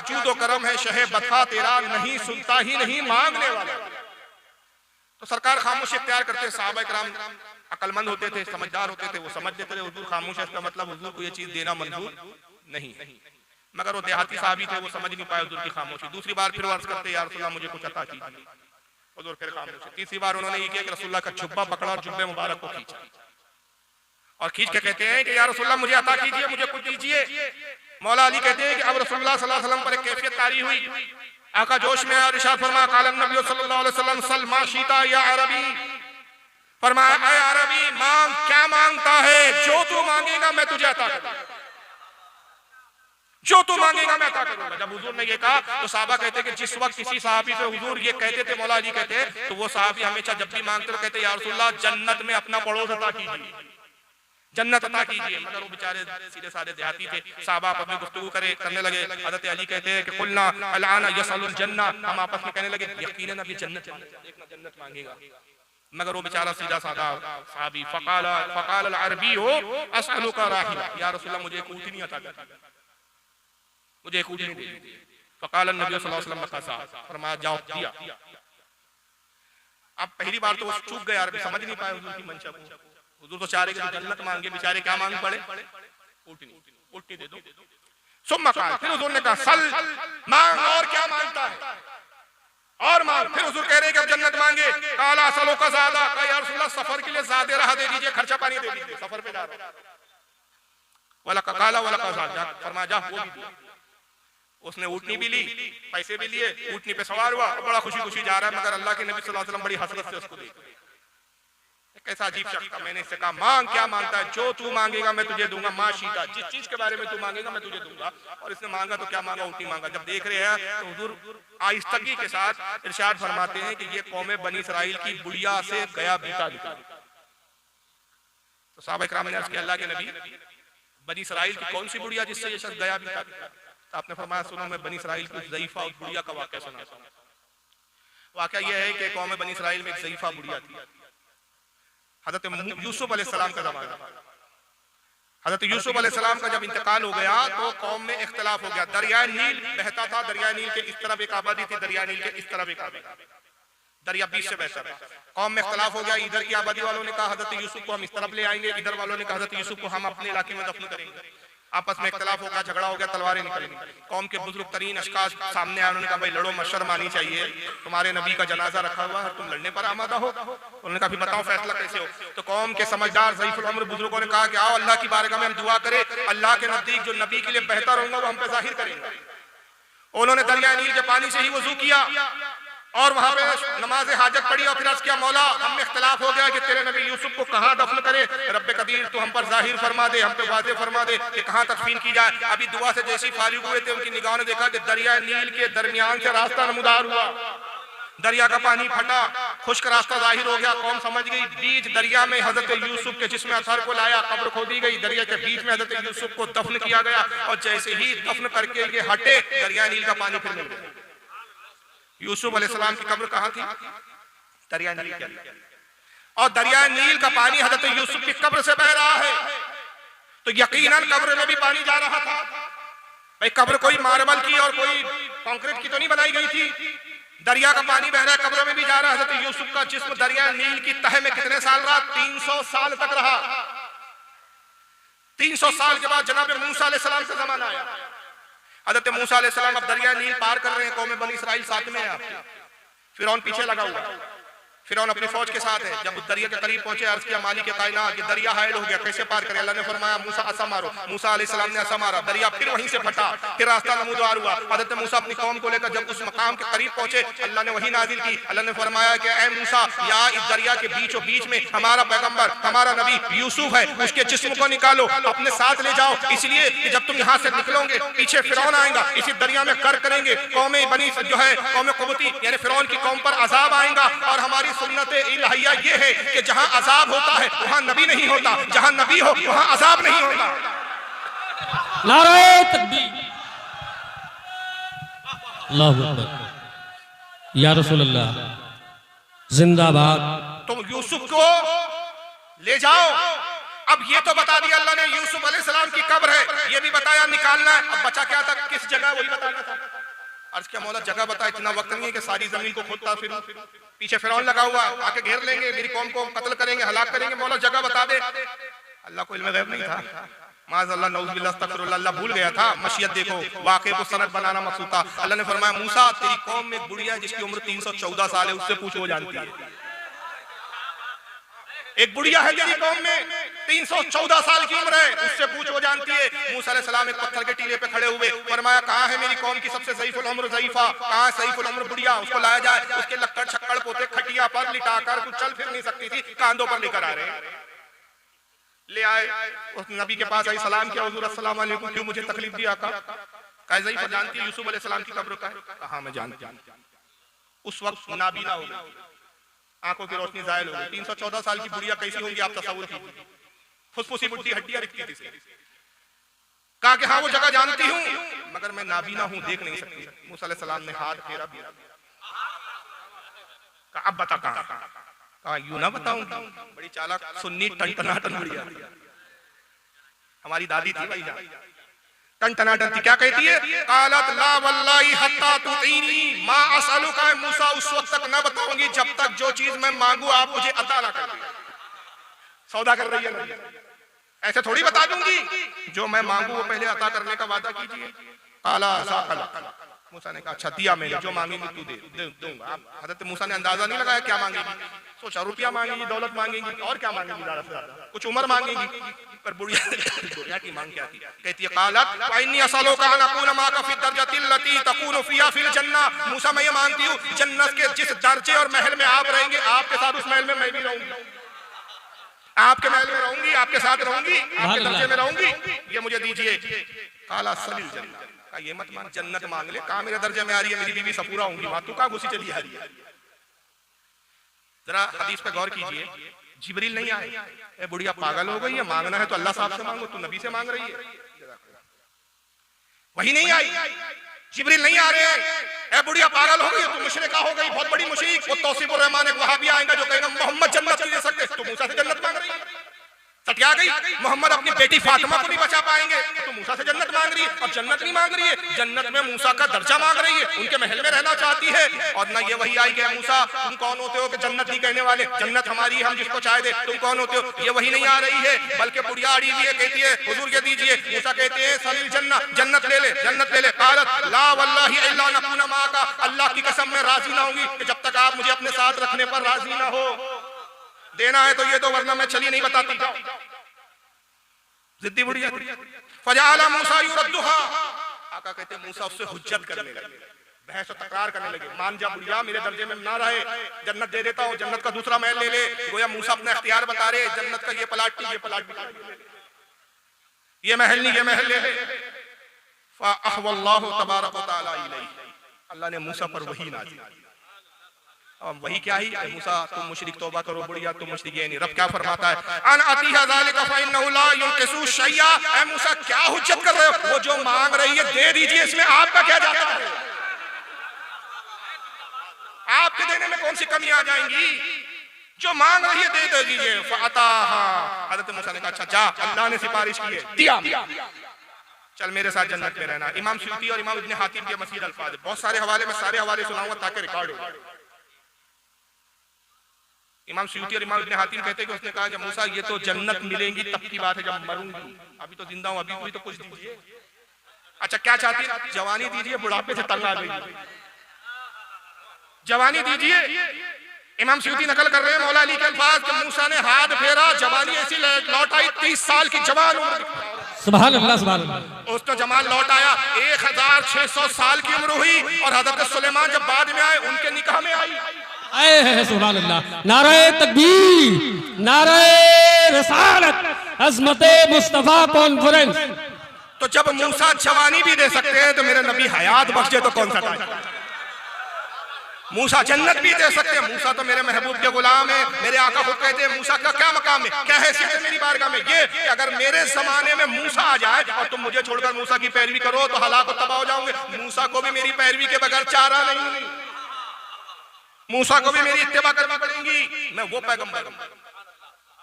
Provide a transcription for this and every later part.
Judo करम है शहे बता तेरा, नहीं सुनता ही नहीं मांगने वाला। तो सरकार खामोशी इख्तियार करते, सहाबा किराम अक्लमंद होते थे, समझदार होते थे, वो समझ लेते थे हुजूर खामोश है, इसका मतलब हुजूर को ये चीज देना मंजूर नहीं है। मगर वो देहाती साहबी थे, वो समझ नहीं पाए हुजूर की खामोशी। दूसरी बार फिर अर्ज करते, या रसूलल्लाह मुझे कुछ अता कीजिए, हुजूर फिर खामोश। तीसरी बार उन्होंने ये किया कि रसूलल्लाह का जुब्बा पकड़ा और जुब्बे मुबारक को खींचा और खींच के कहते हैं कि या रसूलल्लाह मुझे अता कीजिए, मुझे कुछ दीजिए। मौला अली कहते हैं कि अब रसूलुल्लाह सल्लल्लाहु अलैहि वसल्लम पर एक कैफियत तारी हुई, आका जोश में और इरशाद फरमा, काला नबी सल्लल्लाहु अलैहि वसल्लम सल मा शीता या अरबी, फरमाया ऐ अरबी मांग, क्या मांगता है, जो तू मांगेगा मैं तुझे अता करूंगा, जो तू मांगेगा मैं अता करूंगा। जब हुजूर ने ये कहा तो साहबा कहते कि जिस वक्त किसी साहबी से हुजूर ये कहते थे, मौला अली कहते तो वो साहबी हमेशा जब भी मांगते तो कहते या रसूलल्लाह जन्नत में अपना पड़ोस अता कीजिए, जन्नत अता कीजिए। मगर वो बेचारे सीधे साधे देहाती थे, साहबा आपस में गुफ्तगू करने लगे। हज़रत अली कहते हैं कि कुलना अलाना यसअलुल जन्ना, हम आपस में कहने लगे यकीनन अब ये जन्नत देखना जन्नत मांगेगा। मगर वो बेचारा सीधा साधा साहबी फ़क़ाल अल अरबी हो असअलुका राहिला, या रसूलल्लाह मुझे एक ऊँट नहीं अता करता, मुझे एक ऊँट नहीं दे। फ़क़ाल नबी सल्लल्लाहु अलैहि वसल्लम फसा, फरमाया जाओ दिया। अब पहली बार तो वो चूक गए, अरबी समझ नहीं पाए हुजूर की मंशा को। हुजूर तो चाह रहे कि जन्नत मांगे, बेचारे क्या मांग पड़े, ऊँट दे दो। सुम्मा क़ाल, फिर हुजूर ने कहा सल मांग, और क्या मांगता है और मांग। फिर हुजूर कह रहे हैं कि अब जन्नत मांगे। काला सलो का ज़्यादा, कहा या रसूलल्लाह सफर के लिए ज़्यादा राह दे दीजिए, खर्चा पानी दे दीजिए, सफर पे जा रहा हूं। वाला का काला वाला का ज़्यादा, फरमाया जा वो भी दिया। उसने ऊँटनी भी ली, पैसे भी लिए, ऊँटनी पे सवार हुआ, बड़ा खुशी खुशी जा रहा है। मगर अल्लाह के नबी सल्लल्लाहु अलैहि वसल्लम बड़ी हसरत से उसको देख, कैसा अजीब शख्स था। मैंने इससे कहा मांग, क्या मांगता है, जो तू मांगेगा मैं तुझे दूंगा, माँ शीता, जिस चीज के बारे में तू मांगेगा मैं तुझे दूंगा। और इसने मांगा तो क्या मांगा, ऊँटनी मांगा। जब देख रहे हैं तो हुजूर आहिस्तगी के साथ इरशाद फरमाते हैं कि ये कौम बनी इसराइल की बुढ़िया से गया बीता निकला। तो साहबा इकराम ने अर्ज़ किया अल्लाह के नबी, बनी इसराइल की कौन सी बुढ़िया जिससे ये शख्स गया बीता निकला? तो आपने फरमाया सुनो, मैं बनी इसराइल की ज़ईफ़ा और बुढ़िया का वाक़या सुनाता हूं। वाक़या यह है कि कौम बनी इसराइल में एक ज़ईफ़ा बुढ़िया थी। हज़रत यूसुफ अलैहिस्सलाम का ज़माना, हज़रत यूसुफ अलैहिस्सलाम का जब इंतकाल हो गया तो कौम में इख्तिलाफ हो गया। दरिया नील बहता था, दरिया नील के इस तरफ एक आबादी थी, दरिया नील के इस तरफ एक आबादी, दरिया बीच से बहता था। कौम में इख्तिलाफ हो गया। इधर की आबादी वालों ने कहा हज़रत यूसुफ को हम इस तरफ ले आएंगे, इधर वालों ने कहा हज़रत यूसुफ को हम अपने इलाके में दफन करेंगे। आपस में इख्तिलाफ हो गया, झगड़ा हो गया, तलवारें निकल गई। कौम के बुजुर्ग तरीन अशखास सामने आए, उन्होंने कहा भाई लड़ो मत, शर्म आनी चाहिए, तुम्हारे नबी का जनाजा रखा हुआ है, तुम लड़ने पर आमादा हो। उन्होंने कहा बताओ फैसला कैसे हो। तो कौम के समझदार ज़ईफ़ुल उम्र बुजुर्गों ने कहा कि आओ अल्लाह की बारगाह में हम दुआ करें, अल्लाह के नजदीक जो नबी के लिए बेहतर होगा वो हम पे जाहिर करेंगे। उन्होंने दरिया नील के पानी से ही वजू किया और वहां पे नमाज हाजत पढ़ी और फिर अर्ज़ किया मौला हम में इख्तिलाफ हो गया कि तेरे नबी यूसुफ को कहाँ दफन करे, रब्बे कदीर तू हम पर जाहिर फरमा दे, हम पे वाज़े फरमा दे कि कहाँ तदफीन की जाए। अभी दुआ से जैसे ही फारिग हुए थे उनकी निगाहों ने देखा कि दरिया नील के दरमियान से रास्ता नमूदार हुआ, दरिया का पानी फटा, खुश्क रास्ता जाहिर हो गया। कौम समझ गई, बीच दरिया में हजरत यूसुफ के जिस्म अथर को लाया, कब्र खोदी गई, दरिया के बीच में हजरत यूसुफ को दफन किया गया। और जैसे ही दफन करके ये हटे, दरिया नील का पानी फिर मिल गया। यूसुफ अलैहिस्सलाम की कब्र कहाँ थी? दरिया नील के अंदर। और दरिया नील का पानी हजरत यूसुफ की कब्र से बह रहा है, तो यकीनन कब्र में भी पानी जा रहा था। भाई कब्र कोई मार्बल की और कोई कंक्रीट की तो नहीं बनाई गई थी, दरिया का पानी बह रहा है, कब्र में भी जा रहा है। हजरत यूसुफ का जिस्म दरिया नील की तह में कितने साल रहा? 300 साल तक रहा। 300 साल के बाद जनाब मूसा अलैहिस्सलाम का जमाना आया। हज़रत मूसा अलैहिस्सलाम अब दरिया नील पार कर रहे हैं, कौम बनी इसराइल साथ में है आपके, फिरौन पीछे लगा हुआ, फिरौन अपनी फौज के साथ है। जब उस दरिया के करीब पहुंचे अर्ज़ किया मालिक कायनात ये दरिया हायल हो गया, कैसे पार करें? अल्लाह ने फरमाया मूसा असा मारो। मूसा अलैहिस्सलाम ने असा मारा, दरिया फिर वहीं से फटा, फिर रास्ता नमूदार हुआ। हज़रत मूसा अपनी कौम को लेकर जब उस मकाम के करीब पहुंचे, अल्लाह ने वही नाजिल की। अल्लाह ने फरमाया कि ऐ मूसा यहाँ इस दरिया के बीचों बीच में हमारा पैगंबर हमारा नबी यूसुफ है, उसके जिस्म को निकालो अपने साथ ले जाओ, इसलिए कि जब तुम यहाँ से निकलोगे पीछे फिरौन आएगा, इसी दरिया में कर करेंगे, कौमें बनी जो है कौम कुबती यानी फिरौन की कौम पर अजाब आएगा। और हमारी सुन्नत इलाहिया ये है कि जहां अजाब होता है वहां नबी नहीं होता, जहां नबी हो वहां अजाब नहीं होता। नारे तकबीर, अल्लाहु अकबर, या रसूल अल्लाह जिंदाबाद। तुम यूसुफ को ले जाओ। अब ये तो बता दिया अल्लाह ने यूसुफ अलैहिस्सलाम की कब्र है, ये भी बताया निकालना है। अब बचा क्या था? किस जगह? वही बताना था। अर्ज क्या मौला जगह बता, इतना वक्त नहीं है कि सारी जमीन को खोदता फिर, पीछे फिरौन लगा हुआ आके घेर लेंगे, मेरी कौम को कत्ल करेंगे, हलाक करेंगे, मौला जगह बता दे। अल्लाह को इल्म गैब नहीं था, माज़अल्लाह नऊज़ुबिल्लाह अस्तग़फिरुल्लाह, अल्लाह भूल गया था। मशीयत देखो, वाक़े को सनद बनाना मकसूद था। अल्लाह ने फरमाया मूसा तेरी कौम में एक बुढ़िया है जिसकी उम्र 314 साल है, उससे पूछो वो जानती है। एक बुढ़िया है तेरी कौम में 314 साल की उम्र है, उससे पूछ वो जानती है। मूसा अलैहि सलाम एक पत्थर के टीले पे खड़े हुए, फरमाया कहाँ है मेरी कौम की सबसे ज़ईफ़ुल उम्र ज़ईफ़ा, कहाँ है ज़ईफ़ुल उम्र बुढ़िया, उसको लाया जाए। उसके लक्कड़ छक्कड़ पोते खटिया पर लिटाकर, कुछ चल फिर नहीं सकती थी, कांधों पर लेकर आ रहे हैं। ले आए, उस नबी के पास आई, सलाम किया, हुजूर अस्सलाम वालेकुम, क्यों मुझे तकलीफ दी आका? कहा ज़ईफ़ा जानती है यूसुफ अलैहि सलाम की कब्र का है? कहा मैं जानती हूं। उस वक्त नाबीना हो गई, आंखों की रोशनी ज़ायल हो गई। 314 साल की बुढ़िया कैसी होंगी आप तसव्वुर कीजिए, फुसफुसी बुढ़ी हड्डियां दिखती थी। कहा कि हाँ वो जगह जानती हूँ मगर मैं नाबीना हूँ, देख नहीं सकती। मूसा अलैहि सलाम ने हाथ फेरा, कहा अब बता कहाँ? कहा यूं ना बताऊंगी, बड़ी चालाक सुन्नी टनटनाटन बुढ़िया, हमारी दादी थी भाई जान, टनटनाटन थी। क्या कहती है? कालत ला वल्लाही हत्ता तुतीनी मा असअलुका, मूसा उस वक्त तक ना बताऊंगी जब तक जो चीज मैं मांगू आप मुझे अता ना कर। सौदा कर रही है, ऐसे थोड़ी बता दूंगी, जो मैं मांगू वो पहले अता करने का वादा कीजिए। काला साकला, मूसा ने कहा अच्छा दिया मैंने, जो मांगेंगी तू दे दूंगा। हजरत मूसा ने अंदाजा नहीं लगाया क्या मांगेगी, सोचा रुपया मांगेगी, दौलत मांगेगी, और क्या मांगेगी, ज्यादा से ज्यादा कुछ उम्र मांगेगी। पर बुढ़िया की मांग क्या थी? कहती है कालत वाइन्नी असअलुका अन अकूना माका फी दरजतिल लती तकूनु फिहा फिल जन्नह, मूसा मैं ये मांगती हूँ जन्नत के जिस दर्जे और महल में आप रहेंगे, आपके साथ उस महल में मैं भी रहूंगी, आपके महल में रहूंगी, आपके साथ रहूंगी, आपके दर्जे में रहूंगी, ये मुझे दीजिए। काला सलिल जन्नत, का ये मत मांग, जन्नत मांग ले। कहा मेरे दर्जे में आ रही है, मेरी बीवी सपूरा होंगी, वहां तू कहाँ घुसी चली आ रही है? जरा हदीस पे गौर कीजिए, जिब्रील नहीं आए, ए बुढ़िया पागल हो गई है, मांगना है तो अल्लाह साहब से मांगो, तू नबी से मांग रही है। वही नहीं आई, जिब्रील नहीं आ रहे हैं, ए बुढ़िया पागल हो गई, तू मुशरिका हो गई, बहुत बड़ी मुशरिक। वो तौसीफुर रहमान एक वहाबी आएगा जो कहेगा मोहम्मद जन्नत नहीं दे सकते, तो मूसा से जन्नत मांग रही है। सटिया गई, मोहम्मद अपनी बेटी फातिमा को नहीं बचा पाएंगे तो मूसा से जन्नत मांग रही है। और जन्नत नहीं मांग रही है, जन्नत में मूसा का दर्जा मांग रही है, उनके महल में रहना चाहती है। और ना ये वही आई कि मूसा तुम कौन होते हो कि जन्नत नहीं कहने वाले, जन्नत हमारी, हम जिसको चाहे दे, तुम कौन होते हो? ये वही नहीं आ रही है, बल्कि बुढ़िया अड़ी हुई है, कहती है हुजूर के दीजिए। मूसा कहते हैं सलील जन्नत, जन्नत ले ले, जन्नत ले ले। कालत ला वल्लाही इल्ला नकुना माका, अल्लाह की कसम मैं राजी ना होंगी कि जब तक आप मुझे अपने साथ रखने पर राजी ना हो। देना है तो ये दो, वरना मैं चली नहीं बताती। जिद्दी बुढ़िया। फजाला मूसा युरद्दुहा, आका कहते मूसा उससे हुज्जत करने लगे, बहस और तकरार करने लगे। मान जा बुढ़िया, मेरे दर्जे में ना रहे, जन्नत दे देता हूँ, जन्नत का दूसरा महल ले ले। गोया मूसा अपना इख्तियार बता रहे, जन्नत का ये प्लाट नहीं, ये प्लाट भी, ये महल नहीं, ये महल ले ले। फ़अहवल्लाहु तबारक व तआला इलैहि, अल्लाह ने मूसा पर वही नाज़िल की। वही क्या ही, मूसा तुम मुशरिक तौबा करो, बुढ़िया तुम मुशरिक। ये नहीं, रब क्या फरमाता है? अन अतीहा ज़ालिका फ़इन्नहु ला युनक़िसु शैया, ऐ मूसा क्या हुज्जत कर रहे हो? वो जो मांग रही है दे दीजिए, इसमें आपका क्या जाता है? आपके देने में कौन सी कमी आ जाएंगी? जो मांग रही है दे दीजिए। फ़अताहा, हज़रत मूसा ने कहा अच्छा जा, अल्लाह ने सिफारिश की है, दिया, चल मेरे साथ जन्नत में रहना। इमाम सुयूती और इमाम इब्न हातिम के मसीह अल्फाज, बहुत सारे हवाले में सारे हवाले सुनाऊंगा ताकि रिकॉर्ड हो। इमाम सुयूती और इमाम इब्न हातिम कहते हैं कि उसने कहा कि मूसा ये तो जन्नत मिलेंगी तब की बात है जब मरूंगी, अभी तो जिंदा हूं, अभी कोई तो कुछ दीजिए। अच्छा क्या चाहती है? जवानी दीजिए, बुढ़ापे से तंग आ गई, जवानी दीजिए। इमाम सुयूती नकल कर रहे हैं मौला अली के अल्फाज कि मूसा ने हाथ फेरा, जवानी ऐसी लौट आई, 30 साल की जवान उम्र। सुभान अल्लाह, सुभान अल्लाह। उसको जमाल लौट आया, 1600 साल की उम्र हुई। और हजरत सुलेमान जब बाद में आए, उनके निकाह में आई। आए सुभान अल्लाह, नारे तकबीर, नारे रिसालत, अज़मते मुस्तफा कॉन्फ्रेंस। तो जब मूसा जवानी भी दे सकते हैं तो मेरे नबी हयात बख्शे तो कौन सा टाइम? मूसा जन्नत भी दे सकते हैं, मूसा तो मेरे महबूब के गुलाम है। मेरे आका खुद कहते हैं मूसा का क्या मकाम है, क्या हैसियत है मेरी बारगाह में? ये कि अगर मेरे जमाने में मूसा आ जाए और तुम मुझे छोड़कर मूसा की पैरवी करो तो हलाक और तबाह हो जाओगे। मूसा को भी मेरी पैरवी के बगैर चारा नहीं, मूसा को भी मेरी इत्तेबा करनी पड़ेगी। मैं वो पैगंबर हूं।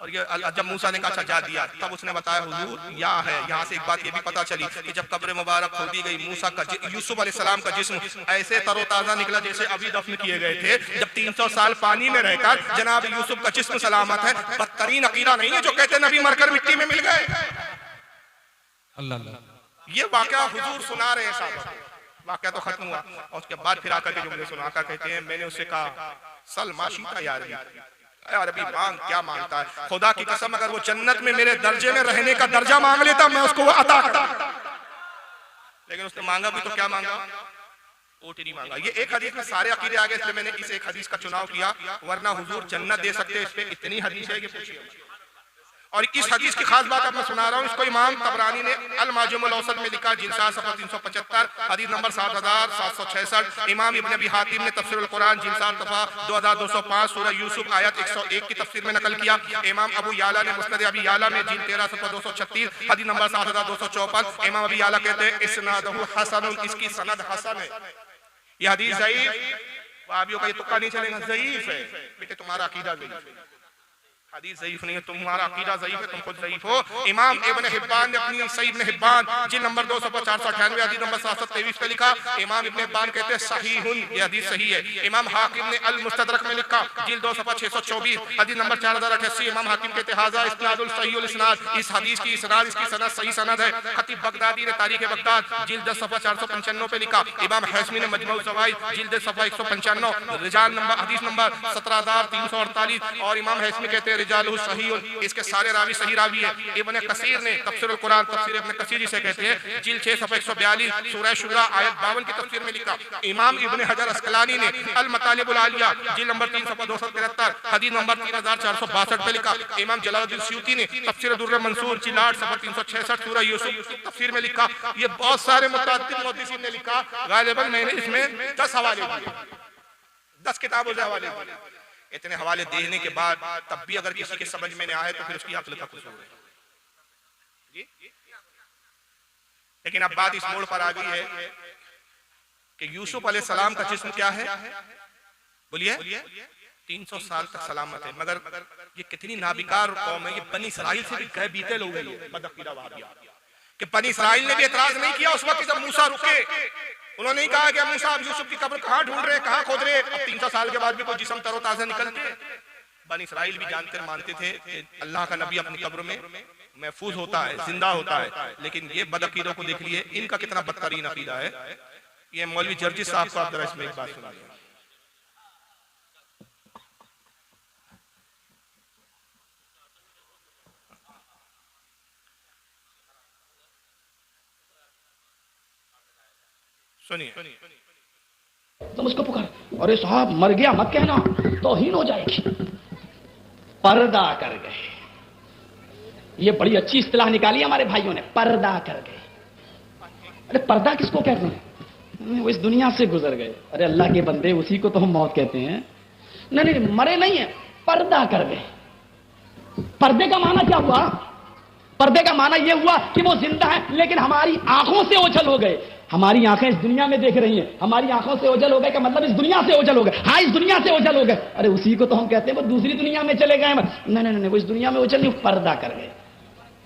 और ये जब मूसा ने कहा अच्छा जा दिया, तब उसने बताया हुजूर यहाँ है। यहाँ से एक बात ये भी पता चली कि जब कब्र मुबारक खोदी गई, मूसा का यूसुफ अलैहिस्सलाम का जिस्म ऐसे तरोताजा निकला जैसे अभी दफन किए गए थे। जब 300 साल पानी में रहकर जनाब यूसुफ का जिस्म सलामत है। बदतरीन अकीदा नहीं है जो कहते नबी मरकर मिट्टी में मिल गए। अल्लाह ये वाकया हुजूर सुना रहे हैं साहब। वाकया तो खत्म हुआ और उसके बाद फिर आकर के जुमले सुनाकर कहते हैं मैंने उससे कहा सल माशीता यार अभी मांग क्या मांगता है, खुदा की कसम अगर वो जन्नत में मेरे दर्जे में रहने का दर्जा मांग लेता मैं उसको वो अता करता। लेकिन उसने मांगा भी तो क्या मांगा, वोट नहीं मांगा। ये एक हदीस में सारे अकीदे आ गए, इसलिए मैंने इस एक हदीस का चुनाव किया, वरना हुजूर जन्नत दे सकते। इस पे इतनी हदीस है कि पूछिए। और इस हदीस की खास बात अब मैं सुना रहा हूँ, इसको इमाम तबरानी ने अल माजुमुल औसत में लिखा, जिल्द सफा 375 हदीस नंबर 7766। इमाम इब्न अबी हातिम ने तफसीरुल कुरान जिल्द सफा 2205 सूरह यूसुफ आयत 101 की तफसीर में नकल किया। इमाम अबू याला ने मुस्नद अबी याला में जिल्द 13 सफा 236 हदीस नंबर 7254 इमाम अबी याला कहते हैं इस्नादहु हसनुन, इसकी सनद हसन है। ये हदीस ज़ईफ, वहाबियों का ये तुक्का नहीं चलेगा, ज़ईफ है। बेटे तुम्हारा अकीदा ज़ईफ है, हदीस ज़ईफ नहीं है, तुम्हारा अकीदा ज़ईफ है, तुम खुद ज़ईफ हो। इमाम इब्न हिब्बान ने अपनी सही इब्न हिब्बान जिल्द नंबर 2 सफा 498 हदीस नंबर 723 पे लिखा। इमाम इब्न हिब्बान कहते हैं सहीहुन, ये हदीस सही है। इमाम हाकिम ने अल मुस्तदरक में लिखा जिल्द 2 सफा 624 हदीस नंबर 4088। इमाम हाकिम कहते हैं हाज़ा इस्नादुल सहीहुल इस्नाद, इस हदीस की इसनाद इसकी सनद सही सनद है। खतीब बगदादी ने तारीख बगदाद जिल्द 10 सफा 495 पे लिखा। इमाम हैसमी ने मजमू ज़वाइद जिल्द सफा 195 रिजाल नंबर हदीस नंबर 17348 और इमाम हैसमी कहते हैं रिजालुहु सहीहुन, इसके सारे रावी सही रावी है। इब्न कसीर ने तफसीरुल कुरान तफसीर इब्न कसीर जिसे कहते हैं जिल्द 6 सफा 142 सूरह शुरा आयत 52 की तफसीर में लिखा। इमाम इब्न हजर अस्कलानी ने अल मतालिबुल आलिया जिल्द नंबर 3 सफा 273 हदीस नंबर 3462 पे लिखा। इमाम जलालुद्दीन सुयूती ने तफसीर दुर्र मंसूर जिल्द 8 सफा 366 सूरह यूसुफ तफसीर में लिखा। ये बहुत सारे मुतअद्दिद मुहद्दिसीन ने लिखा। गालिबन मैंने इसमें 10 हवाले दिए, 10 किताबों के हवाले दिए। इतने हवाले देने के बाद तब भी अगर किसी के समझ में नहीं आए तो फिर उसकी अक्ल का कसूर है। लेकिन अब बात इस मोड़ पर आ गई है कि यूसुफ अलैहिस्सलाम का जिस्म क्या है, बोलिए 300 साल तक सलामत है। मगर ये कितनी नाबिकार कौम है, ये बनी इसराइल से भी कह बीते लोग हैं बदअकीदा वहाबिया कि बनी इसराइल ने भी एतराज नहीं किया उस वक्त जब मूसा रुके। उन्होंने नहीं कहा कि मूसा आप यूसुफ की कब्र कहाँ ढूंढ रहे हैं, कहाँ खोद रहे हैं। अब 300 साल के बाद भी कोई जिस्म तरोताजा निकलते हैं। बनी इसराइल भी जानते मानते थे कि अल्लाह का नबी अपनी कब्र में महफूज होता है, जिंदा होता है। लेकिन ये बदअकीदों को देख लिए, इनका कितना बदतरीन अकीदा है। ये मौलवी जर्जी साहब को आप जरा इसमें एक बात सुनाइए। सुनिए। तुम उसको पुकार, अरे साहब मर गया मत कहना, तौहीन हो जाएगी। पर्दा कर गए, ये बड़ी अच्छी इस्तिलाह निकाली हमारे भाइयों ने, पर्दा कर गए। अरे पर्दा किसको कहते हैं, वो इस दुनिया से गुजर गए। अरे अल्लाह के बंदे, उसी को तो हम मौत कहते हैं। नहीं नहीं, मरे नहीं है, पर्दा कर गए। पर्दे का माना क्या हुआ, पर्दे का माना यह हुआ कि वो जिंदा है लेकिन हमारी आंखों से ओझल हो गए। हमारी आंखें इस दुनिया में देख रही हैं, हमारी आंखों से ओझल हो गए का मतलब इस दुनिया से ओझल हो गए। हाँ, इस दुनिया से ओझल हो गए। अरे उसी को तो हम कहते हैं वो दूसरी दुनिया में चले गए। नहीं नहीं नहीं, वो इस दुनिया में ओझल नहीं, पर्दा कर गए।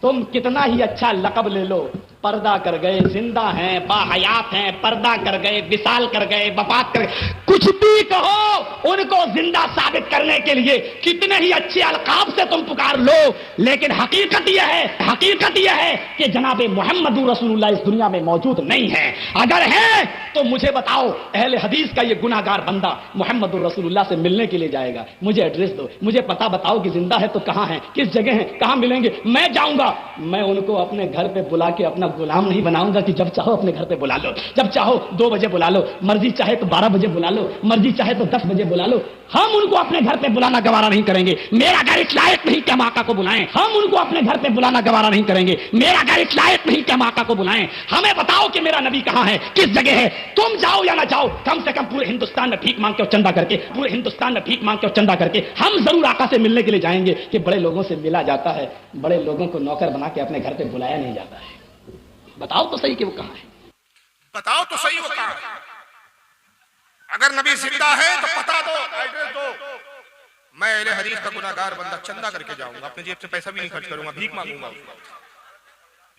तुम कितना ही अच्छा लक़ब ले लो, पर्दा कर गए, जिंदा हैं, बाहयात हैं, पर्दा कर गए, विसाल कर गए, वफात कर गए, कुछ भी कहो, उनको जिंदा साबित करने के लिए कितने ही अच्छे अलकाब से तुम पुकार लो, लेकिन हकीकत यह है कि जनाब मोहम्मद रसूलुल्लाह इस दुनिया में मौजूद नहीं है। अगर है तो मुझे बताओ, अहले हदीस का ये गुनाहगार बंदा मोहम्मद रसूलुल्लाह से मिलने के लिए जाएगा, मुझे एड्रेस दो, मुझे पता बताओ कि जिंदा है तो कहां है, किस जगह है, कहां मिलेंगे, मैं जाऊंगा। मैं उनको अपने घर पे बुला के अपना गुलाम नहीं बनाऊंगा कि जब चाहो अपने घर पे बुला लो, जब चाहो 2 बजे बुला लो, मर्जी चाहे तो 12 बजे बुला लो, मर्जी चाहे तो 10 बजे बुला लो। हम उनको अपने घर पे बुलाना गवारा नहीं करेंगे। मेरा घर इस लायक नहीं कि हम आका को बुलाएं। हम उनको अपने घर पे बुलाना गवारा नहीं करेंगे। मेरा घर इस लायक नहीं कि हम आका को बुलाएं। हमें बताओ कि मेरा नबी कहां है, किस जगह है। तुम जाओ या ना जाओ, कम से कम पूरे हिंदुस्तान में भीख मांग के और चंदा करके, पूरे हिंदुस्तान में भीख मांग के और चंदा करके हम जरूर आका से मिलने के लिए जाएंगे। कि बड़े लोगों से मिला जाता है, बड़े लोगों को नौकर बना के अपने घर पे बुलाया नहीं जाता है। बताओ तो सही कि वो कहां है, बताओ तो सही वो कहां है। अगर नबी जिंदा है तो पता दो, एड्रेस दो। मैं अहले हदीस का गुनाहगार बंदा चंदा करके जाऊंगा, अपने जेब से पैसा भी नहीं खर्च करूंगा, भीख मांगूंगा।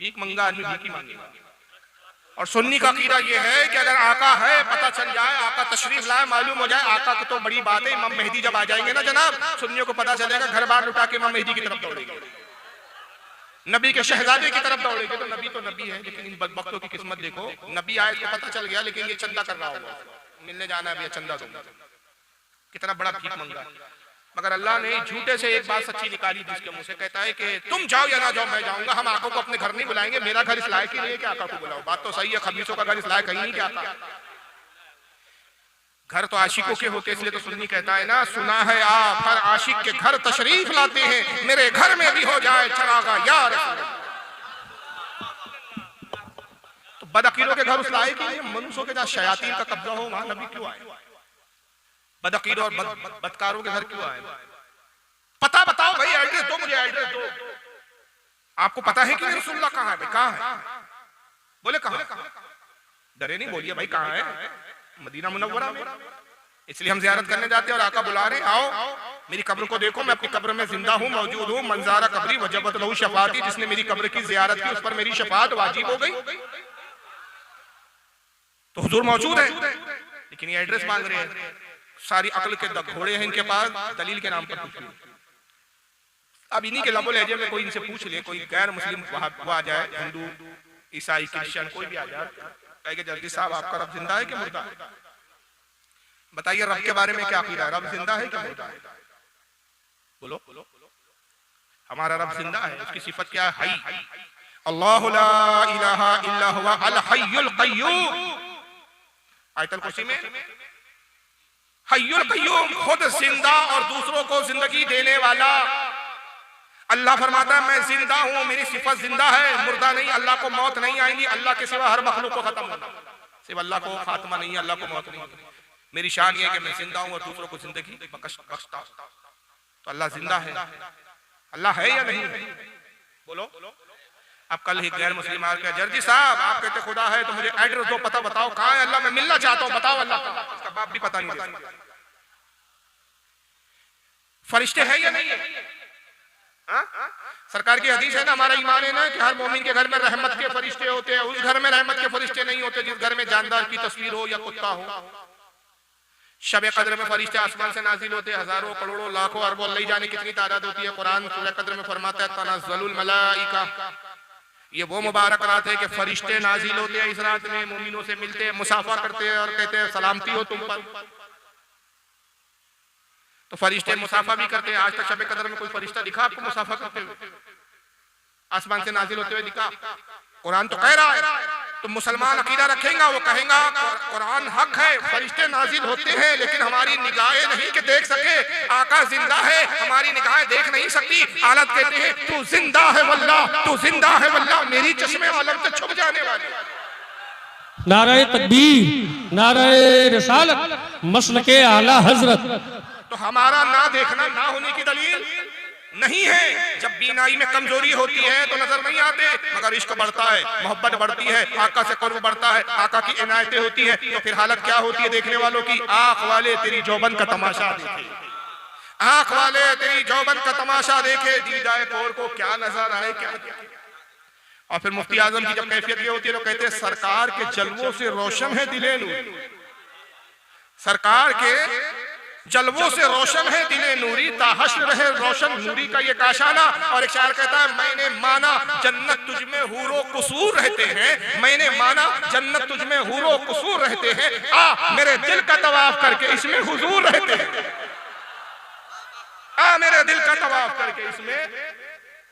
भीख मंगा आदमी भीख ही मांगेगा। और सुन्नी का अकीदा ये है कि अगर आका है, पता चल जाए, आका तशरीफ लाए, मालूम हो जाए आका को, तो बड़ी बात है। इमाम मेहदी जब आ जाएंगे ना जनाब, सुन्नियों को पता चलेगा, घर बार लुटा के इमाम मेहदी की तरफ दौड़ेंगे, नबी के शहजादे की तरफ दौड़ेंगे। तो नबी तो नबी है, लेकिन इन बदबख्तों की किस्मत देखो, नबी आए तो पता चल गया, लेकिन ये चंदा कर रहा होगा, मिलने जाना है भैया चंदा दूंगा, कितना बड़ा भीख मंगा। मगर अल्लाह ने झूठे से एक बात सच्ची निकाली, जिसके मुंह से कहता है कि तुम जाओ या ना जाओ मैं जाऊंगा, हम आका को अपने घर नहीं बुलाएंगे, मेरा घर इस लायक ही नहीं है कि आका को बुलाओ। बात तो सही है, खबीसों का घर इस लायक नहीं क्या आका, घर तो आशिकों के होते, इसलिए तो सुन्नी कहता है ना, सुना है आप हर आशिक के घर तशरीफ लाते हैं, मेरे घर में भी हो जाए चरागा यार। तो बदअकीलों के घर उस लायक ही नहीं, मनुष्यों के जहाँ शयातीन का कब्जा हो वहां नबी क्यों आए? बदअकील और बदकारों के घर क्यों आए? पता बताओ भाई, एड्रेस दो मुझे, एड्रेस दो। आपको पता है कि रसूलुल्लाह कहाँ है? कहाँ है? बोले कहाँ? डरे नहीं, बोलिए भाई कहाँ है? मदीना मुनव्वरा में। इसलिए हम जियारत करने जाते हैं और आका बुला रहे, आओ मेरी कब्र को देखो, मैं अपनी कब्र में जिंदा हूँ, मौजूद हूँ। मंजारा कब्री वजबत लहू शफाती, जिसने मेरी कब्र की जियारत की उस पर मेरी शफात वाजिब हो गई। तो हुजूर मौजूद है, लेकिन ये एड्रेस मांग रहे हैं। सारी अक्ल के घोड़े हैं इनके पास, दलील के नाम पर कुछ नहीं। अब इन्हीं के लबो लहजे में कोई इनसे पूछ ले, कोई गैर मुस्लिम वहां आ जाए, हिंदू ईसाई क्रिश्चियन कोई भी आ जाए, कहेंगे जल्दी साहब आपका रब जिंदा है कि मुर्दा है? बताइए रब के बारे में क्या अकीदा है, रब जिंदा है कि मुर्दा है? बोलो। हमारा रब जिंदा है, उसकी सिफत क्या है? हई, अल्लाहु ला इलाहा इल्ला हुवा अल हय्युल क़य्यूम। आयतुल कुर्सी में हय्युल क़य्यूम, खुद जिंदा और दूसरों को जिंदगी देने वाला। अल्लाह फरमाता है मैं जिंदा हूं, मेरी सिफत जिंदा है, मुर्दा नहीं। अल्लाह को मौत नहीं आएगी, अल्लाह के सिवा हर मखलूक को खत्म होना, सिर्फ अल्लाह को खात्मा नहीं है, अल्लाह को मौत नहीं। मेरी शान ये है कि मैं जिंदा हूं और दूसरों को जिंदगी बख्शता हूं। तो अल्लाह जिंदा है, अल्लाह है या नहीं? बोलो। अब कल ही गैर मुस्लिम आ गया, जर्जी साहब आप कहते खुदा है तो मुझे एड्रेस दो, पता बताओ कहाँ है अल्लाह, मैं मिलना चाहता हूँ, बताओ अल्लाह का। उसका बाप भी पता नहीं देता। फरिश्ते हैं या नहीं है? सरकार की हदीस है ना, हमारा ईमान है ना कि हर मोमिन के घर में रहमत के फरिश्ते होते हैं। उस घर में रहमत के फरिश्ते नहीं होते जिस घर में जानदार की तस्वीर हो या कुत्ता हो। शब कद्र में फरिश्ते आसमान से नाजिल होते हैं, हजारों करोड़ों लाखों अरबों, अल्लाह जाने कितनी तादाद होती है। कुरान सूरह कद्र में फरमाता है तनज़्ज़लुल मलाइका, ये वो मुबारक रात है कि फरिश्ते नाजिल होते हैं। इस रात में मोमिनों से मिलते हैं, मुसाफा करते हैं और कहते हैं सलामती हो तुम पर। तो फरिश्ते मुसाफा भी करते हैं। आज तक शब कद्र में कोई फरिश्ता दिखा आपको मुसाफा करते हुए, आसमान से नाजिल होते हुए दिखा? कुरान तो कह रहा है। तो मुसलमान अकीदा रखेगा, वो कहेगा कुरान हक है, फरिश्ते नाजिल होते हैं, लेकिन हमारी निगाहें नहीं कि देख सके। आका जिंदा है, हमारी निगाहें देख नहीं सकती। हालत कहते हैं तू जिंदा है वल्लाह, तू जिंदा है वल्लाह, मेरी चश्मे आलम से छुप जाने वाली। नारे तकबीर, नारे रिसालत, मसलके आला हजरत। तो हमारा ना देखना ना होने की दलील नहीं है। जब बीनाई में कमजोरी होती है तो नजर नहीं आते, मगर इश्क बढ़ता है, मोहब्बत बढ़ती है, आका से कुर्ब बढ़ता है, आका की इनायतें होती है, तो फिर हालत क्या होती है देखने वालों की? आंख वाले तेरी जौबन का तमाशा देखे, आंख वाले तेरी जौबन का तमाशा देखे, दीदाए पोर को क्या नजर आए क्या। और फिर मुफ्ती आजम की जब कैफियत ये होती है तो कहते हैं सरकार के जलवों से रोशन है दिले नूरी, सरकार के जलवों से रोशन है दिले नूरी, ताहश्र रहे रोशन नूरी का ये काशाना। और एक शायर कहता है मैंने माना जन्नत तुझ में हूरो कुसूर रहते हैं, मैंने माना जन्नत तुझ में हूरो कुसूर रहते हैं, आ मेरे दिल का तवाफ करके इसमें हुजूर रहते हैं, आ मेरे दिल का तवाफ करके इसमें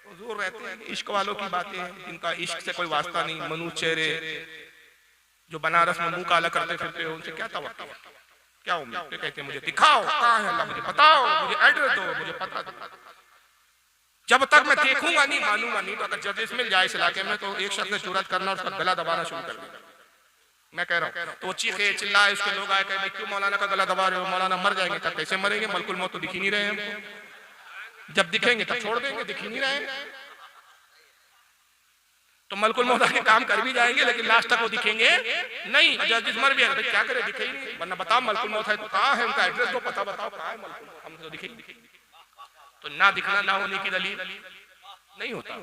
हुजूर रहते हैं। इश्क वालों की बातें हैं, इनका इश्क से कोई वास्ता नहीं। मनु चेहरे जो बनारस में मुंह काला करते फिरते हो, उनसे क्या तवक्कुल, क्या उम्मीद? कहते हैं मुझे दिखाओ कहाँ है अल्लाह, मुझे बताओ, मुझे एड्रेस दो, मुझे पता दो। जब तक मैं देखूंगा नहीं, मानूंगा नहीं। तो अगर जर्जिस मिल जाए इस इलाके में तो एक शख्स ने जुर्रत करना, उसका गला दबाना शुरू कर देगा। मैं कह रहा हूँ तो वो चीखे चिल्लाए, उसके लोग आए कहे क्यों मौलाना का गला दबा रहे हो, मौलाना मर जाएंगे। तब कैसे मरेंगे? मलकुल मौत तो दिख ही नहीं रहे हमको, जब दिखेंगे तब छोड़ देंगे, दिख ही नहीं रहे। तो मलकुल मौत के काम कर भी जाएंगे लेकिन लास्ट तक वो दिखेंगे नहीं। जर्जिस मर भी है, क्या करे, दिखे ही नहीं। वरना बताओ मलकुल मौत है तो कहाँ है, उनका एड्रेस तो पता बताओ कहाँ है मलकुल, हम तो दिखेंगे। तो ना दिखना ना होने की दलील नहीं होता।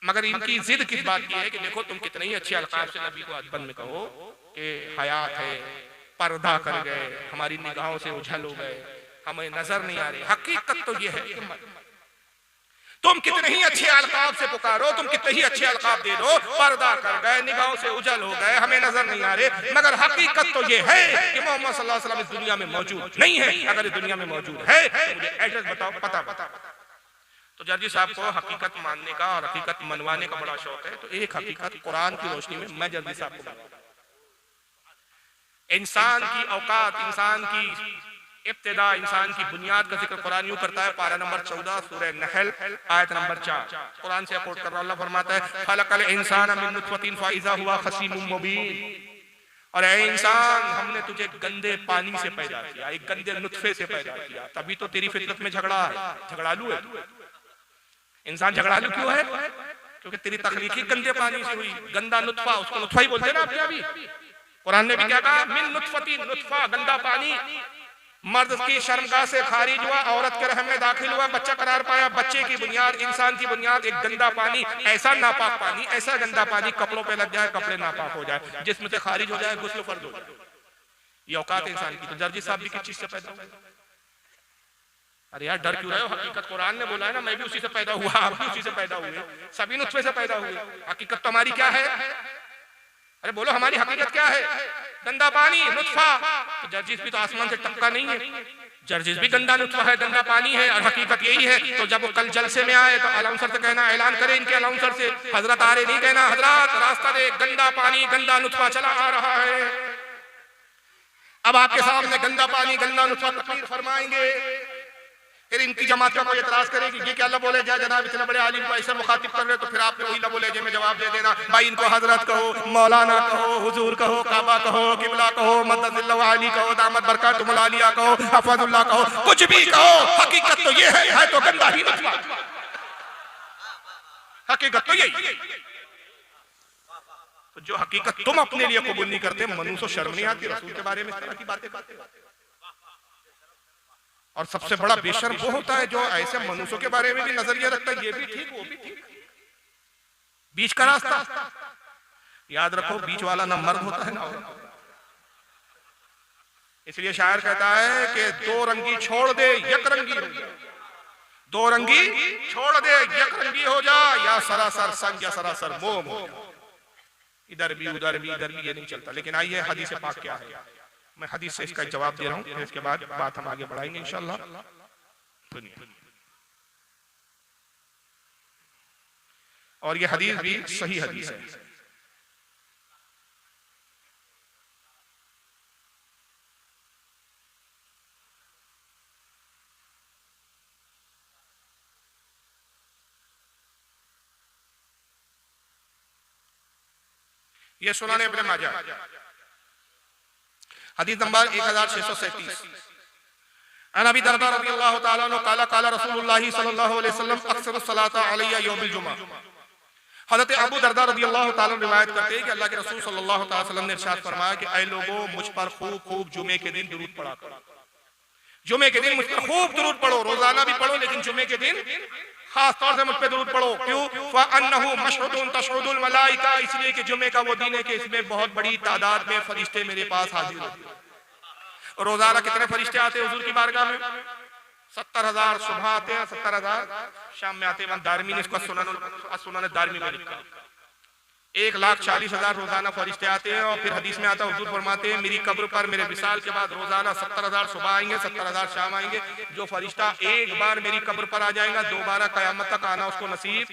मगर इनकी जिद किस बात की है कि देखो तुम कितने ही अच्छे अल्काब से नबी को अदबन में कहो कि हयात है, पर्दा कर गए, हमारी निगाहों से उछल हो गए, हमें नजर नहीं आ रही। हकीकत तो ये है कि तुम कितने ही अच्छे अल्काब से पुकारो, तुम कितने ही अच्छे अल्काब दे दो, पर्दा कर गए, निगाहों से उजल हो गए, हमें नजर नहीं आ रहे, मगर हकीकत तो ये है कि मोहम्मद सल्लल्लाहु अलैहि वसल्लम इस दुनिया में मौजूद नहीं है। अगर इस दुनिया में मौजूद है तो मुझे एड्रेस बताओ, पता बताओ। तो जर्जी साहब को हकीकत मानने का और हकीकत मनवाने का बड़ा शौक है। तो एक हकीकत कुरान की रोशनी में मैं जर्जी साहब को बताऊं, इंसान की औकात, इंसान की इब्तिदा, इंसान की बुनियाद का जिक्र कुरान यूं करता है, पारा नंबर 14 सूरह नहल आयत नंबर 4, कुरान से कोट कर रहा हूं। अल्लाह फरमाता है खलकल इंसान मिन नुतफतिन फाइज़ा हुवा खसीमुम मुबीन, और ऐ इंसान हमने तुझे गंदे पानी से पैदा किया, एक गंदे नुतफे से पैदा किया, तभी तो तेरी फितरत में झगड़ा है, झगड़ालू है तू। इंसान झगड़ालू क्यों है? क्योंकि तेरी तखलीक ही गंदे पानी से हुई। गंदा नुतफा, उसको नुतफा ही बोलते ना आपके अभी। कुरान ने भी क्या कहा, मिन नुतफतिन, नुतफा गंदा पानी, मर्द की शर्मगाह से खारिज हुआ, औरत के रहम में दाखिल हुआ, बच्चा करार पाया। बच्चे की बुनियाद, इंसान की बुनियाद एक गंदा पानी, ऐसा नापाक पानी, ऐसा गंदा पानी कपड़ों पे लग जाए, कपड़े नापाक हो जाए, जिस्म से खारिज हो जाए, गुस्ल फर्ज हो जाए। ये औकात इंसान की। तो जर्जी साहब भी किस चीज से पैदा हुए? अरे यार डर क्यों रहे हो? हकीकत कुरान ने बोला है ना, मैं भी उसी से पैदा हुआ, आप भी उसी से पैदा हुए, सभी नुत्फे से पैदा हुए। हकीकत तो हमारी क्या है? अरे बोलो हमारी हकीकत क्या है? गंदा पानी, नुत्फा। तो जर्जिस भी तो आसमान से टपका नहीं है, जर्जिस भी गंदा नुत्फा है, गंदा पानी है, और हकीकत यही है। तो जब वो कल जलसे में आए तो अलाउंसर से कहना, ऐलान करे इनके अलाउंसर से, हजरत आ रहे नहीं कहना, हजरत रास्ता दे, गंदा पानी गंदा नुत्फा चला आ रहा है। अब आपके सामने गंदा पानी गंदा नुत्फा तकरीर फरमाएंगे, फिर इनकी जमात का कोई एतराज करेगी ये क्या अल्लाह बोले जाए जनाब इतने बड़े आलिम को ऐसे मुखातिब कर रहे, तो फिर आपने वही बोले जे में जवाब दे देना, भाई इनको हजरत कहो, मौलाना कहो, हुजूर कहो, काबा कहो, किबला कहो, मददिल्लाह अली कहो, दामत बरकातुहुल आलिया कहो, हफजुल्लाह कहो, कुछ भी कहो, हकीकत तो ये है तो गंदा ही नुत्फा। हकीकत तो यही। तो जो हकीकत तुम अपने लिए कबूल नहीं करते, मनुष्य शर्म नहीं आती रसूल के बारे में इस तरह की बातें करते? और सबसे बड़ा बेशर्म वो होता है जो ऐसे मनुष्यों के बारे में भी नजरिया रखता है, ये भी ठीक वो भी ठीक, बीच का रास्ता। याद रखो बीच वाला ना मर्द होता है ना औरत। इसलिए शायर कहता है कि दो रंगी छोड़ दे यक रंगी हो जा, दो रंगी छोड़ दे यक रंगी हो जा, या सरासर संग या सरासर मोम हो जा। इधर भी उधर भी इधर भी ये नहीं चलता। लेकिन आइए हदीस पाक क्या है, मैं हदीस से इसका जवाब दे रहा हूं, फिर इसके बाद बात हम आगे बढ़ाएंगे इंशाअल्लाह। और ये हदीस भी सही हदीस है। ये सुनाने इब्न माजा हदीस नंबर 1637। अनबी दरदा रज़ियल्लाहु ताला अन्हु काला काला रसूलुल्लाह सल्लल्लाहु अलैहि वसल्लम अक्सर सलाता अलैया यौमुल जुमा। हज़रत अबू दरदा रज़ियल्लाहु ताला रिवायत करते हैं कि अल्लाह के रसूल सल्लल्लाहु अलैहि वसल्लम ने इरशाद फरमाया कि ऐ लोगों मुझ पर खूब खूब जुमे के दिन दुरूद पढ़ा करो। जुमे के दिन मुझ पर खूब दुरूद पढ़ो, रोजाना भी पढ़ो लेकिन जुमे के दिन खास तौर से मुझ पे दुरूद पढ़ो। क्यों? फ़अन्नहु मशहुदुन तशहुदुल मलाइका, इसलिए कि जुमे का वो दिन है कि इसमें बहुत बड़ी तादाद में फरिश्ते मेरे पास हाजिर होते हैं। रोजाना कितने फरिश्ते आते हैं हुजूर की बारगाह में? 70,000 सुबह आते हैं, 70,000 शाम में आते हैं। दारमी ने इसको सुनन दारमी में लिखा 1,40,000 रोजाना फरिश्ते आते हैं। और फिर हदीस में आता है हुजूर फरमाते हैं मेरी कब्र पर मेरे विसाल के बाद रोजाना 70,000 सुबह आएंगे, 70,000 शाम आएंगे। जो फरिश्ता एक बार मेरी कब्र पर आ जाएगा दोबारा कयामत तक आना उसको नसीब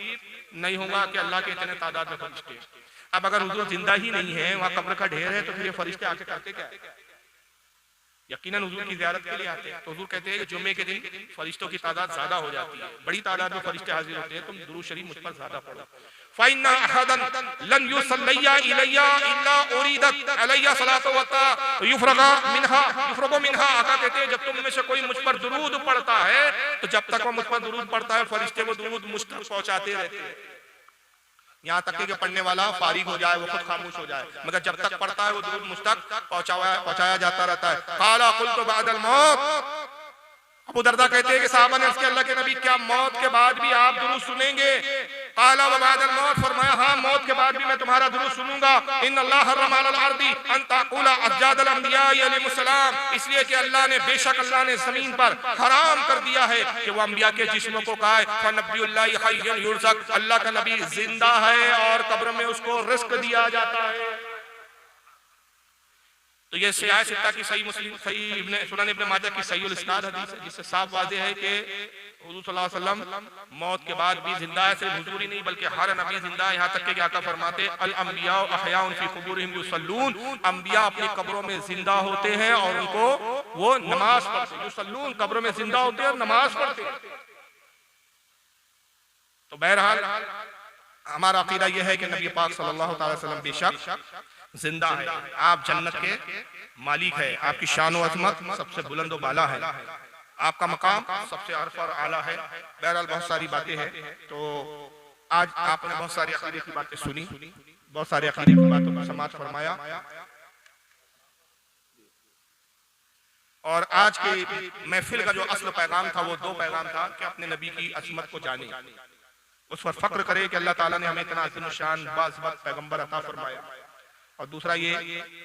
नहीं होगा कि अल्लाह के इतने तादाद में फरिश्ते। अब अगर हुजूर जिंदा ही नहीं है, वहां कब्र का ढेर है, तो फिर ये फरिश्ते आके करते क्या है? यकीनन हुजूर की ज़ियारत के लिए आते हैं। तो हुजूर कहते हैं कि जुमे के दिन फरिश्तों की तादाद ज्यादा हो जाती है, बड़ी तादाद में फरिश्ते हाजिर होते हैं, तुम दुरूद शरीफ मुझ पर ज्यादा पढ़ो। फ़इन्ना अहदन लन युसल्लिया इलैया इल्ला उरीदत अलैया सलातु व युफ्रगा मिनहा। आका कहते हैं जब तुम में से कोई मुझ पर दुरूद पढ़ता है तो जब तक वो मुझ पर दुरूद पढ़ता है फरिश्ते वो दुरूद मुझ तक पहुंचाते रहते हैं, यहाँ तक कि पढ़ने वाला फारिग हो जाए, वो खुद खामोश हो जाए, मगर जब तक पढ़ता है वो दुरूद मुझ तक पहुंचाया जाता रहता है। काला कुल तो बादल मौत, अबू दरदा कहते हैं कि साहबा ने अर्ज़ किया, अल्लाह के नबी क्या मौत के बाद भी आप दुरूद सुनेंगे? क़ाला व बअदल मौत, फरमाया हाँ मौत के बाद भी मैं तुम्हारा दुरूद सुनूंगा। इन्न अल्लाह हर्रम अलल अर्दी अन तक़ूला अज़जादल अंबिया अलैहिमुस्सलाम, इसलिए कि अल्लाह ने, बेशक अल्लाह ने जमीन पर हराम कर दिया है कि वो अंबिया के जिस्मों को खाए। फनबियुल्लाहि हय्युन युरज़क़, अल्लाह का नबी जिंदा है और कब्र में उसको रिस्क दिया जाता है। तो ये सियाह सित्ता की सही मुस्लिम, सही सुनन इब्न माजा की सहीउल इस्नाद हदीस है, जिससे साफ वाज़ेह है कि हुजूर सल्लल्लाहु अलैहि वसल्लम मौत के बाद भी जिंदा है। सिर्फ हुजूर ही नहीं बल्कि हर नबी जिंदा है। यहाँ तक कि आका फरमाते अल अंबिया अहयाउन फी कुबूरिहिम युसल्लून, अंबिया अपनी कब्रों में जिंदा होते हैं और उनको वो नमाज पढ़ते हैं। युसल्लून, कब्रों में जिंदा होते हैं और नमाज पढ़ते हैं। तो बहरहाल हमारा अकीदा यह है कि नबी पाक सल्लल्लाहु अलैहि वसल्लम बेशक जिंदा है। आप जन्नत के मालिक है, आपकी शान व अज़मत सबसे बुलंद व बाला है, आपका मकाम सबसे अरफ़ा और आला है। बहरहाल बहुत सारी बातें हैं, तो आज आपने बहुत सारी अक़ीदे की बातें सुनी, बहुत सारे अक़ीदे की बातों को समाअत फरमाया। और आज के महफिल का जो असल पैगाम था वो दो पैगाम था कि अपने नबी की अज़मत को जाने, उस पर फख्र करे कि अल्लाह ताला ने हमें इतना अज़ीम शान बाज़मत पैगंबर अता फरमाया। और दूसरा ये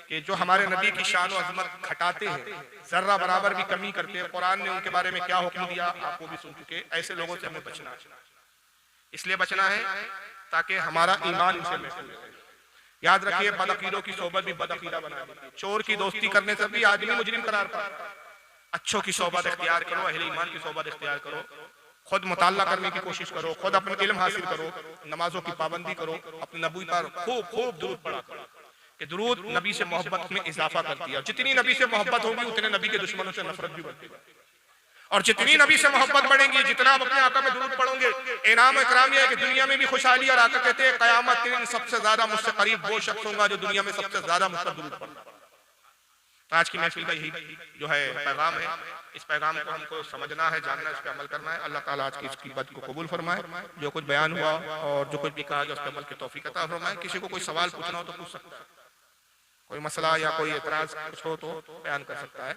कि जो हमारे नबी की शान और अज़मत घटाते हैं, जर्रा बराबर भी कमी करते हैं, कुरान ने उनके बारे में क्या हुक्म दिया आपको भी सुन चुके। ऐसे लोगों से हमें बचना है, इसलिए बचना है ताकि हमारा ईमान इनसे महफूज रहे। याद रखिए, बदअकीदों की सोबत भी बदअकीदा बना देती है। चोर की दोस्ती करने से भी आदमी मुजरिम करार पाता है। अच्छों की सोबत इख्तियार करो, अहले ईमान की सोबत इख्तियार करो, खुद मुताल्ला करने की कोशिश करो, खुद अपना इल्म हासिल करो, नमाजों की पाबंदी करो, अपने नबी पर खूब खूब दुरूद पढ़ा करो कि दुरूद नबी से मोहब्बत में इजाफा करती है। जितनी नबी से मोहब्बत होगी उतने नबी के दुश्मनों से नफरत भी बढ़ती है, और जितनी नबी से मोहब्बत बढ़ेगी, जितना आप अपने आका में दुरूद पढ़ोगे, इनाम इकराम यह है कि दुनिया में भी खुशहाली। और आका कहते हैं क़यामत के दिन सबसे ज्यादा मुझसे करीब वो शख्स होगा जो दुनिया में सबसे ज्यादा मुझसे दुरूद पढ़ता है। तो आज की महफिल का यही जो है पैगाम है। इस पैगाम को हमको समझना है, जानना है, इस पर अमल करना है। अल्लाह ताला आज की इसकी बात को कबूल फरमाए। जो कुछ बयान हुआ और जो कुछ भी कहा गया उस पर अमल की तौफीक अता फरमाए। किसी को कोई सवाल पूछना हो तो पूछ सकता है, कोई मसला या कोई एतराज कुछ हो तो बयान कर सकता है।